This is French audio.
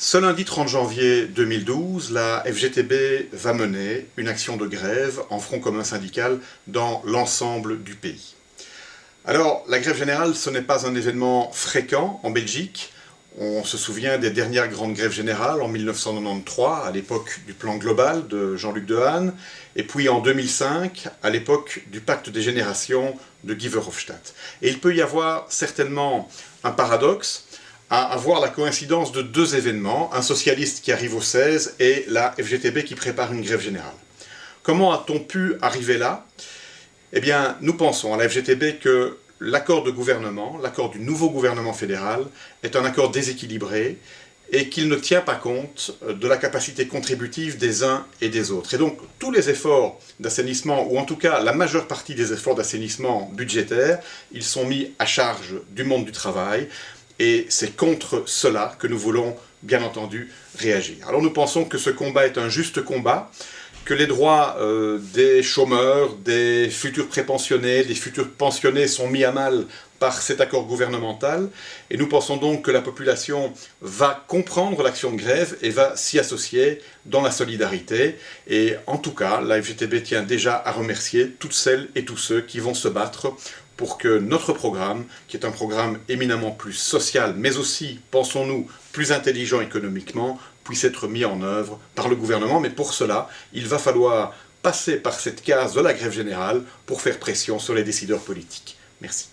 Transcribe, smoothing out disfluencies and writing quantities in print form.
Ce lundi 30 janvier 2012, la FGTB va mener une action de grève en front commun syndical dans l'ensemble du pays. Alors, la grève générale, ce n'est pas un événement fréquent en Belgique. On se souvient des dernières grandes grèves générales en 1993, à l'époque du plan global de Jean-Luc Dehaene, et puis en 2005, à l'époque du pacte des générations de Guy Verhofstadt. Et il peut y avoir certainement un paradoxe à avoir la coïncidence de deux événements, un socialiste qui arrive au 16 et la FGTB qui prépare une grève générale. Comment a-t-on pu arriver là? Eh bien, nous pensons à la FGTB que l'accord de gouvernement, l'accord du nouveau gouvernement fédéral, est un accord déséquilibré et qu'il ne tient pas compte de la capacité contributive des uns et des autres. Et donc, tous les efforts d'assainissement, ou en tout cas la majeure partie des efforts d'assainissement budgétaire, ils sont mis à charge du monde du travail, et c'est contre cela que nous voulons, bien entendu, réagir. Alors nous pensons que ce combat est un juste combat, que les droits des chômeurs, des futurs prépensionnés, des futurs pensionnés sont mis à mal par cet accord gouvernemental, et nous pensons donc que la population va comprendre l'action de grève et va s'y associer dans la solidarité. Et en tout cas, la FGTB tient déjà à remercier toutes celles et tous ceux qui vont se battre pour que notre programme, qui est un programme éminemment plus social, mais aussi, pensons-nous, plus intelligent économiquement, puisse être mis en œuvre par le gouvernement. Mais pour cela, il va falloir passer par cette case de la grève générale pour faire pression sur les décideurs politiques. Merci.